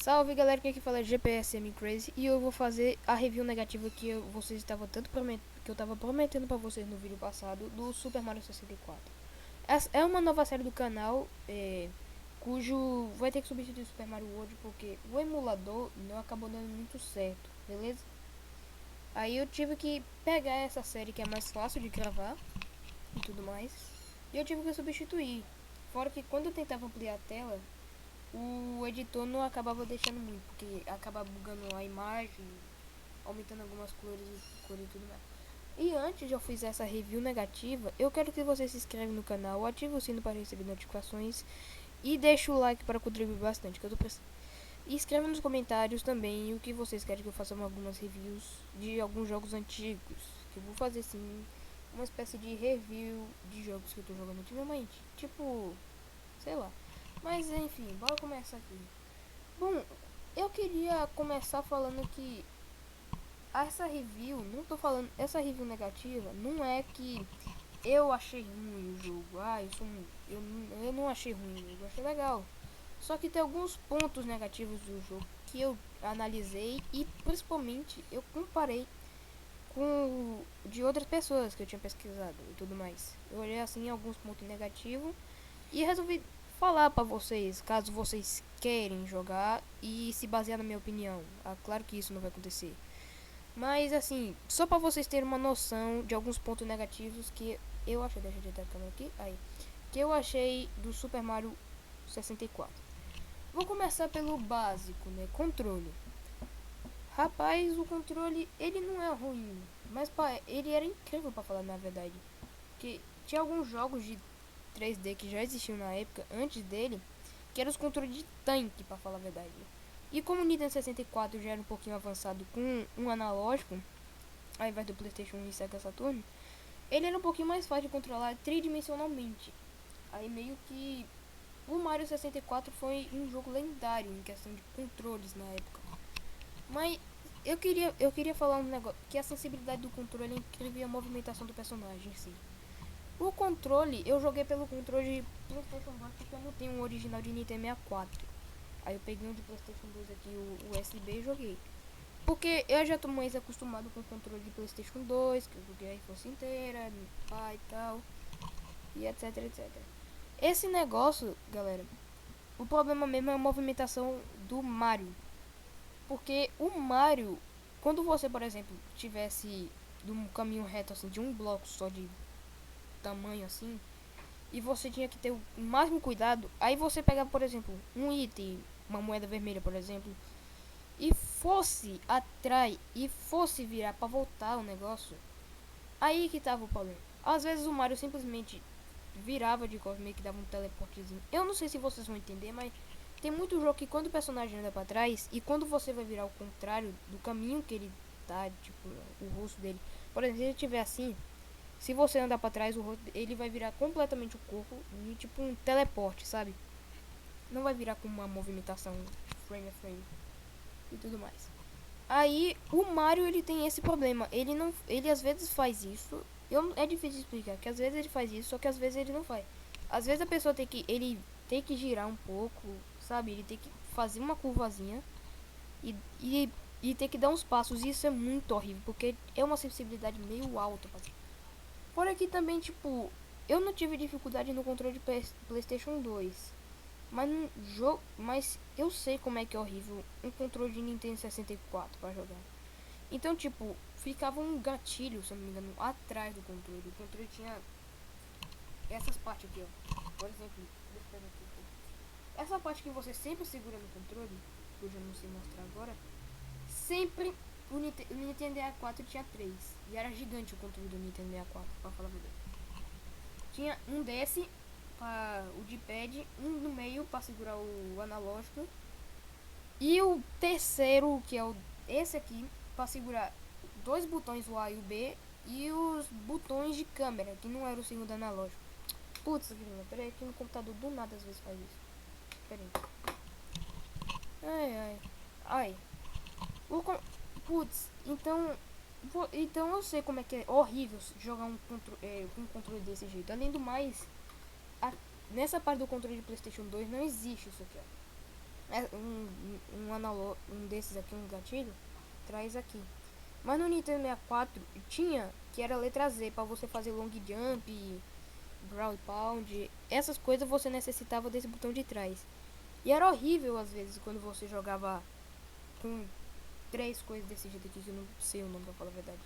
Salve galera, quem aqui fala é GPSM Crazy e eu vou fazer a review negativa vocês estavam que eu tava prometendo pra vocês no vídeo passado do Super Mario 64. Essa é uma nova série do canal, cujo vai ter que substituir o Super Mario World porque o emulador não acabou dando muito certo, beleza? Aí eu tive que pegar essa série que é mais fácil de gravar e tudo mais, e eu tive que substituir. Fora que quando eu tentava ampliar a tela, o editor não acabava deixando muito, porque acaba bugando a imagem, aumentando algumas cores e tudo mais. E antes de eu fazer essa review negativa, eu quero que você se inscreva no canal, ative o sino para receber notificações e deixe o like para contribuir bastante, que eu tô precisando. E escreva nos comentários também o que vocês querem que eu faça algumas reviews de alguns jogos antigos, que eu vou fazer sim uma espécie de review de jogos que eu tô jogando ultimamente, tipo, sei lá. Mas enfim, bora começar aqui. Bom, eu queria começar falando que essa review, não tô falando, essa review negativa não é que eu achei ruim o jogo. Eu não achei ruim o jogo, eu achei legal. Só que tem alguns pontos negativos do jogo que eu analisei e principalmente eu comparei com de outras pessoas que eu tinha pesquisado e tudo mais. Eu olhei assim alguns pontos negativos e resolvi falar pra vocês, caso vocês querem jogar e se basear na minha opinião. Claro que isso não vai acontecer. Mas assim, só pra vocês terem uma noção de alguns pontos negativos que eu achei, deixa eu ajeitar a câmera aqui, aí, que eu achei do Super Mario 64. Vou começar pelo básico, né, controle. Rapaz, o controle, ele não é ruim, mas ele era incrível pra falar na verdade. Porque tinha alguns jogos de 3D que já existiam na época, antes dele, que eram os controles de tanque, pra falar a verdade. E como o Nintendo 64 já era um pouquinho avançado com um analógico, ao invés do PlayStation 1 e Sega Saturn, ele era um pouquinho mais fácil de controlar tridimensionalmente. Aí meio que o Mario 64 foi um jogo lendário em questão de controles na época. Mas eu queria falar um negócio, que a sensibilidade do controle é incrível e a movimentação do personagem em si. O controle, eu joguei pelo controle de PlayStation 2 porque eu não tenho um original de Nintendo 64. Aí eu peguei um de PlayStation 2 aqui, o USB, e joguei. Porque eu já tô mais acostumado com o controle de PlayStation 2, que eu joguei a infância inteira, meu pai e tal, e etc, etc. Esse negócio, galera, o problema mesmo é a movimentação do Mario. Porque o Mario, quando você, por exemplo, tivesse de um caminho reto assim, de um bloco só de tamanho assim, e você tinha que ter o máximo cuidado, aí você pegava, por exemplo, um item, uma moeda vermelha, por exemplo, e fosse atrás e fosse virar para voltar o negócio, aí que tava o problema. Às vezes o Mario simplesmente virava de costas, meio que dava um teleportezinho. Eu não sei se vocês vão entender, mas tem muito jogo que quando o personagem anda para trás e quando você vai virar o contrário do caminho que ele tá, tipo, o rosto dele. Por exemplo, se ele estiver assim, se você andar para trás, o rosto ele vai virar completamente o corpo e tipo um teleporte, sabe? Não vai virar com uma movimentação frame a frame e tudo mais. Aí o Mario ele tem esse problema. Ele não, ele às vezes faz isso. É difícil de explicar, que às vezes ele faz isso, só que às vezes ele não faz. Às vezes a pessoa ele tem que girar um pouco, sabe? Ele tem que fazer uma curvazinha e, e, e tem que dar uns passos. E isso é muito horrível, porque é uma sensibilidade meio alta. Por aqui também, tipo, eu não tive dificuldade no controle de PlayStation 2. Mas eu sei como é que é horrível um controle de Nintendo 64 para jogar. Então, tipo, ficava um gatilho, se eu não me engano, atrás do controle. O controle tinha essas partes aqui, ó. Por exemplo, deixa eu pegar aqui. Essa parte que você sempre segura no controle, que eu já não sei mostrar agora, sempre o Nintendo 64 tinha 3. E era gigante o controle do Nintendo 64, pra falar a verdade. Tinha um desse para o D-pad, um no meio para segurar o analógico e o terceiro, que é esse aqui, para segurar dois botões, o A e o B, e os botões de câmera, que não era o segundo analógico. Putz, peraí, que no computador do nada às vezes faz isso. Peraí. Ai, ai. Ai. Putz, então eu sei como é que é horrível jogar com um controle desse jeito. Além do mais, nessa parte do controle de PlayStation 2 não existe isso aqui, ó. É lá um desses aqui, um gatilho, traz aqui. Mas no Nintendo 64 tinha, que era a letra Z, para você fazer long jump, ground pound, essas coisas você necessitava desse botão de trás. E era horrível às vezes quando você jogava com três coisas desse jeito aqui, que eu não sei o nome, pra falar a verdade.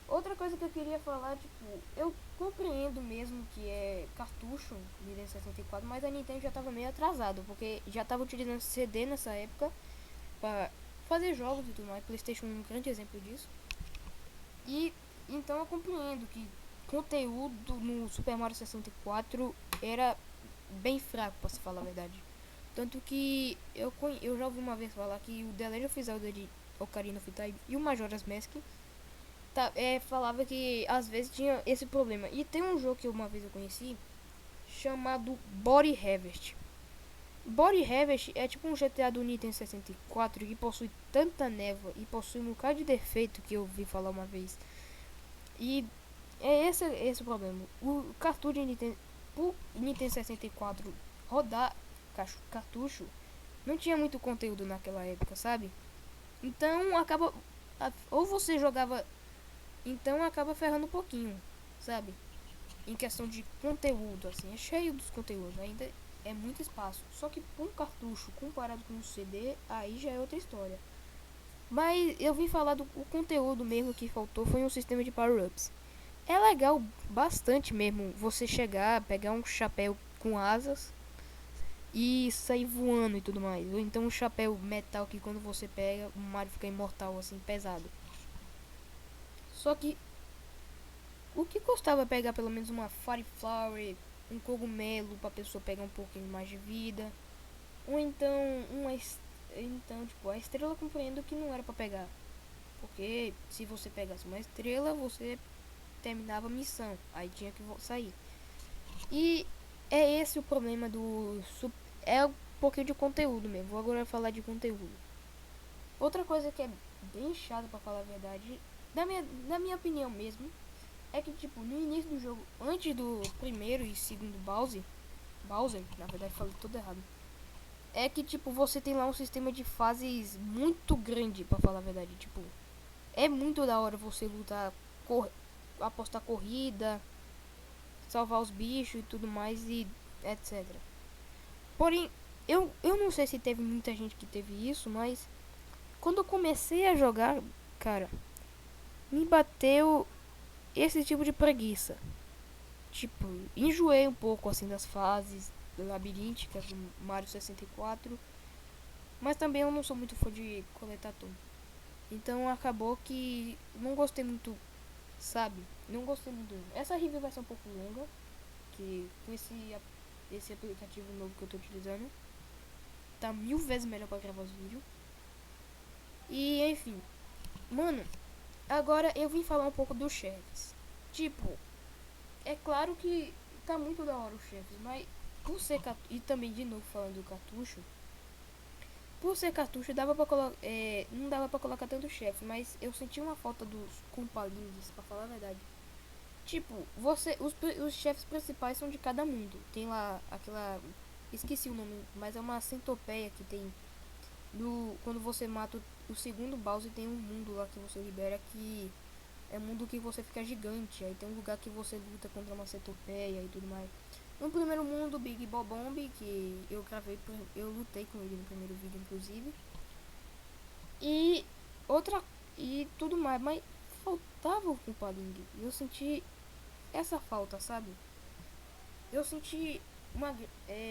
Outra coisa que eu queria falar, tipo, eu compreendo mesmo que é cartucho Nintendo 64, mas a Nintendo já tava meio atrasado, porque já tava utilizando CD nessa época para fazer jogos e tudo mais. PlayStation é um grande exemplo disso. E então eu compreendo que conteúdo no Super Mario 64 era bem fraco, pra se falar a verdade. Tanto que eu já ouvi uma vez falar que o The Legend of Zelda de Ocarina of Time e o Majora's Mask falava que às vezes tinha esse problema. E tem um jogo que uma vez eu conheci chamado Body Harvest. Body Harvest é tipo um GTA do Nintendo 64 que possui tanta névoa e possui um bocado de defeito que eu vi falar uma vez. E é esse o problema. O cartucho de Nintendo, o Nintendo 64 rodar cartucho não tinha muito conteúdo naquela época, sabe? Então ou você jogava, então acaba ferrando um pouquinho, sabe? Em questão de conteúdo, assim, é cheio dos conteúdos, ainda é muito espaço. Só que um cartucho comparado com um CD, aí já é outra história. Mas eu vim falar do o conteúdo mesmo que faltou foi um sistema de power-ups. É legal bastante mesmo você chegar, pegar um chapéu com asas e sair voando e tudo mais. Ou então um chapéu metal que quando você pega, o Mario fica imortal, assim, pesado. Só que o que custava pegar pelo menos uma Fire Flower, um cogumelo pra pessoa pegar um pouquinho mais de vida? Ou então tipo, a estrela eu compreendo que não era pra pegar. Porque se você pegasse uma estrela, você terminava a missão. Aí tinha que sair. E é esse o problema é um pouquinho de conteúdo mesmo. Vou agora falar de conteúdo. Outra coisa que é bem chata pra falar a verdade, na minha opinião mesmo, é que tipo, no início do jogo, antes do primeiro e segundo Bowser, na verdade falei tudo errado. É que tipo, você tem lá um sistema de fases muito grande, pra falar a verdade, tipo, é muito da hora você lutar, apostar corrida, salvar os bichos e tudo mais e etc. Porém, eu não sei se teve muita gente que teve isso, mas quando eu comecei a jogar, cara, me bateu esse tipo de preguiça. Tipo, enjoei um pouco assim das fases labirínticas do Mario 64, mas também eu não sou muito fã de coletar tudo. Então acabou que não gostei muito, sabe? Não gostei muito. Essa review vai ser um pouco longa, que com esse aplicativo novo que eu tô utilizando, tá 1000 vezes melhor pra gravar os vídeos. E enfim, mano, agora eu vim falar um pouco dos chefes. Tipo, é claro que tá muito da hora os chefes, mas por ser e também de novo falando do cartucho, por ser cartucho dava para não dava pra colocar tanto chefe, mas eu senti uma falta dos Koopalingues, pra falar a verdade. Tipo, os chefes principais são de cada mundo. Tem lá aquela, esqueci o nome, mas é uma centopeia que tem quando você mata o segundo Bowser, tem um mundo lá que você libera que é um mundo que você fica gigante. Aí tem um lugar que você luta contra uma centopeia e tudo mais. No primeiro mundo, Big Bobomb, que eu lutei com ele no primeiro vídeo, inclusive. E e tudo mais, mas faltava o Koopaling. Eu senti essa falta, sabe? Eu senti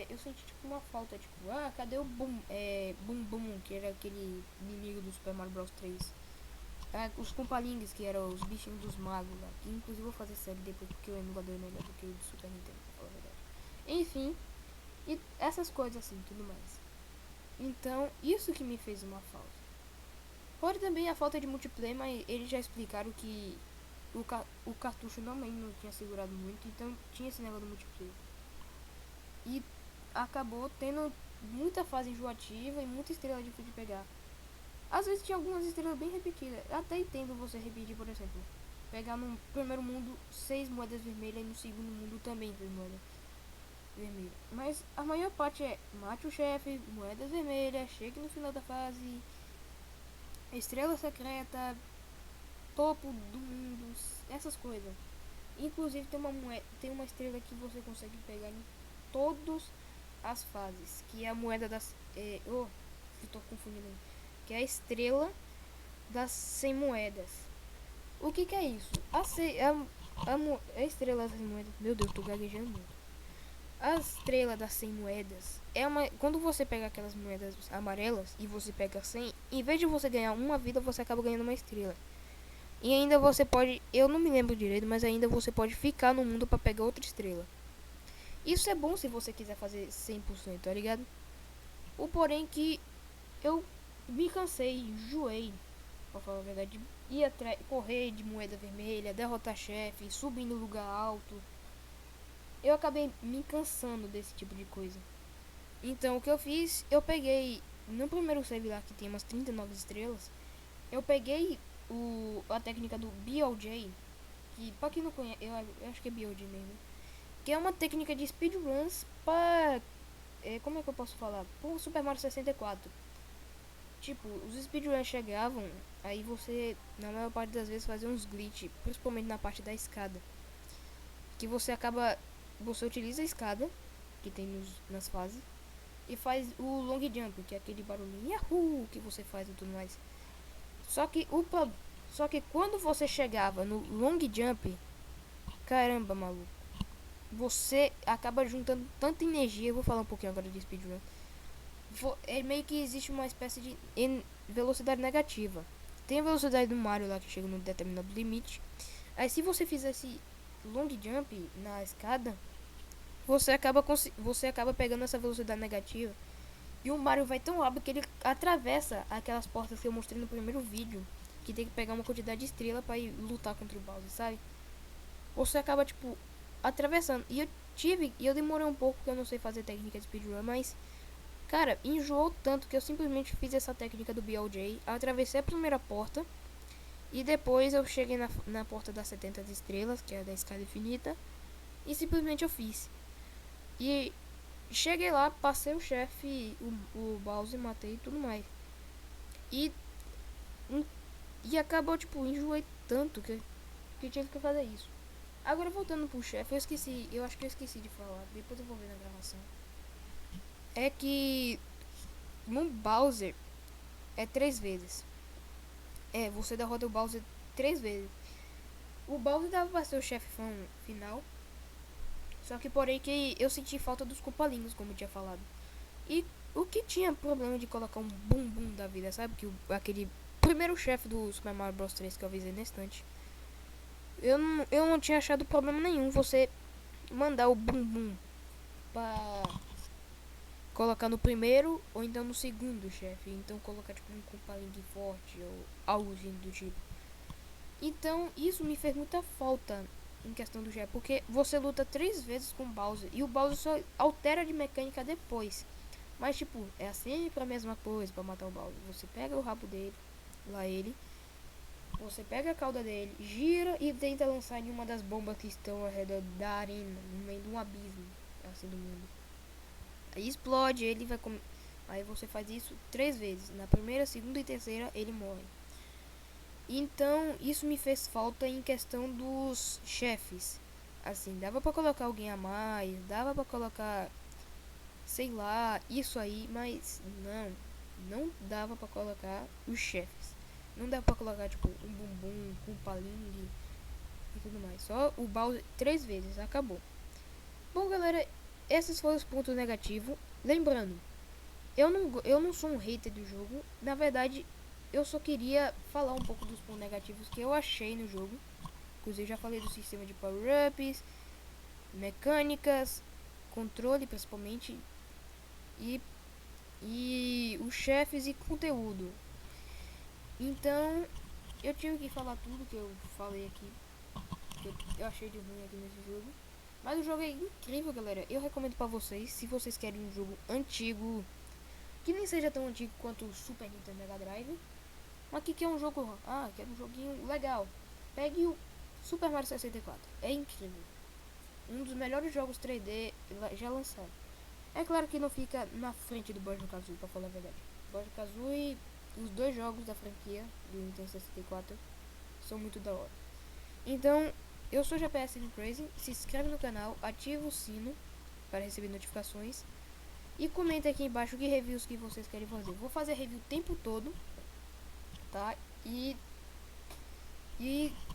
eu senti tipo uma falta, tipo, cadê o Boom Boom, que era aquele inimigo do Super Mario Bros 3? Os Koopalingues, que eram os bichinhos dos magos lá, que inclusive eu vou fazer série depois porque o emulador é melhor do que o do Super Nintendo, pra falar a verdade. Enfim, e essas coisas assim, tudo mais. Então, isso que me fez uma falta. Fora também a falta de multiplayer, mas eles já explicaram que o cartucho não tinha segurado muito, então tinha esse negócio do multiplayer. E acabou tendo muita fase enjoativa e muita estrela difícil de pegar. Às vezes tinha algumas estrelas bem repetidas. Eu até entendo você repetir, por exemplo, pegar no primeiro mundo 6 moedas vermelhas e no segundo mundo também 6 moedas. vermelha. Mas a maior parte é mate o chefe, moedas vermelhas, chegue no final da fase, estrela secreta, topo do mundo, essas coisas. Inclusive tem uma estrela que você consegue pegar em todas as fases, que é a moeda das... eu tô confundindo. Que é a estrela das 100 moedas. O que é isso? A estrela das moedas... Meu Deus, tô gaguejando muito. A estrela das 100 moedas é uma... Quando você pega aquelas moedas amarelas e você pega 100, em vez de você ganhar uma vida, você acaba ganhando uma estrela. E ainda você pode, eu não me lembro direito, mas ainda você pode ficar no mundo pra pegar outra estrela. Isso é bom se você quiser fazer 100%, tá ligado? O porém que eu me cansei, enjoei, pra falar a verdade, ir correr de moeda vermelha, derrotar chefe, subir no lugar alto. Eu acabei me cansando desse tipo de coisa. Então o que eu fiz, eu peguei no primeiro save lá que tem umas 39 estrelas, eu peguei a técnica do BOJ, que pra quem não conhece, eu acho que é BOJ mesmo, que é uma técnica de speedruns para, como é que eu posso falar, por Super Mario 64. Tipo, os speedruns chegavam, aí você, na maior parte das vezes, fazia uns glitch, principalmente na parte da escada, que você utiliza a escada, que tem nas fases, e faz o long jump, que é aquele barulhinho Yahoo! Que você faz e tudo mais. Só que só que quando você chegava no long jump, caramba, maluco, você acaba juntando tanta energia. Eu vou falar um pouquinho agora de speedrun. É meio que existe uma espécie de velocidade negativa. Tem a velocidade do Mario lá que chega num determinado limite. Aí se você fizer esse long jump na escada, você acaba pegando essa velocidade negativa. E o Mario vai tão rápido que ele atravessa aquelas portas que eu mostrei no primeiro vídeo, que tem que pegar uma quantidade de estrela para ir lutar contra o Bowser, sabe? Você acaba tipo atravessando. E eu demorei um pouco porque eu não sei fazer técnica de speedrun, mas cara, enjoou tanto que eu simplesmente fiz essa técnica do BLJ, atravessei a primeira porta e depois eu cheguei na porta das 70 estrelas, que é a da escada infinita, e simplesmente eu fiz. E cheguei lá, passei o chefe, o Bowser, matei e tudo mais. E, e acabou, tipo, enjoei tanto que tive que fazer isso. Agora voltando pro chefe, eu acho que eu esqueci de falar, depois eu vou ver na gravação. É que no Bowser é 3 vezes. Você derrota o Bowser 3 vezes. O Bowser dava pra ser o chefe final. Só que porém que eu senti falta dos Koopalingos, como eu tinha falado. E o que tinha problema de colocar um bumbum da vida, sabe? Que aquele primeiro chefe do Super Mario Bros 3 que eu avisei na estante. Eu não tinha achado problema nenhum você mandar o bumbum pra colocar no primeiro ou então no segundo chefe. Então colocar tipo um Koopaling forte ou algo assim do tipo. Então isso me fez muita falta em questão do chefe, porque você luta 3 vezes com o Bowser e o Bowser só altera de mecânica depois. Mas tipo, é sempre a mesma coisa pra matar o Bowser. Você pega o rabo dele, lá ele, você pega a cauda dele, gira e tenta lançar em uma das bombas que estão ao redor da arena, no meio de um abismo, assim, do mundo. Aí explode, ele vai comer. Aí você faz isso 3 vezes. Na primeira, segunda e terceira ele morre. Então isso me fez falta em questão dos chefes. Assim, dava pra colocar alguém a mais, dava pra colocar, sei lá, isso aí, mas não dava pra colocar os chefes. Não dava pra colocar tipo um bumbum, um paling e tudo mais. Só o Bowser 3 vezes, acabou. Bom galera, esses foram os pontos negativos. Lembrando, eu não sou um hater do jogo. Na verdade, eu só queria falar um pouco dos pontos negativos que eu achei no jogo. Inclusive, já falei do sistema de power-ups, mecânicas, controle principalmente, e os chefes e conteúdo. Então, eu tive que falar tudo que eu falei aqui, que eu achei de ruim aqui nesse jogo. Mas o jogo é incrível, galera. Eu recomendo pra vocês, se vocês querem um jogo antigo, que nem seja tão antigo quanto o Super Nintendo Mega Drive, mas que é um jogo, que é um joguinho legal. Pegue o Super Mario 64, é incrível. um dos melhores jogos 3D já lançado. É claro que não fica na frente do Banjo-Kazooie, pra falar a verdade. Banjo-Kazooie, os dois jogos da franquia do Nintendo 64 são muito da hora. Então, eu sou GPS Crazy, se inscreve no canal, ativa o sino para receber notificações e comenta aqui embaixo que reviews que vocês querem fazer. Vou fazer review o tempo todo, tá? E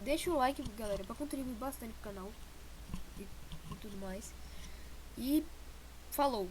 deixa o like, galera, para contribuir bastante pro canal e tudo mais. E falou!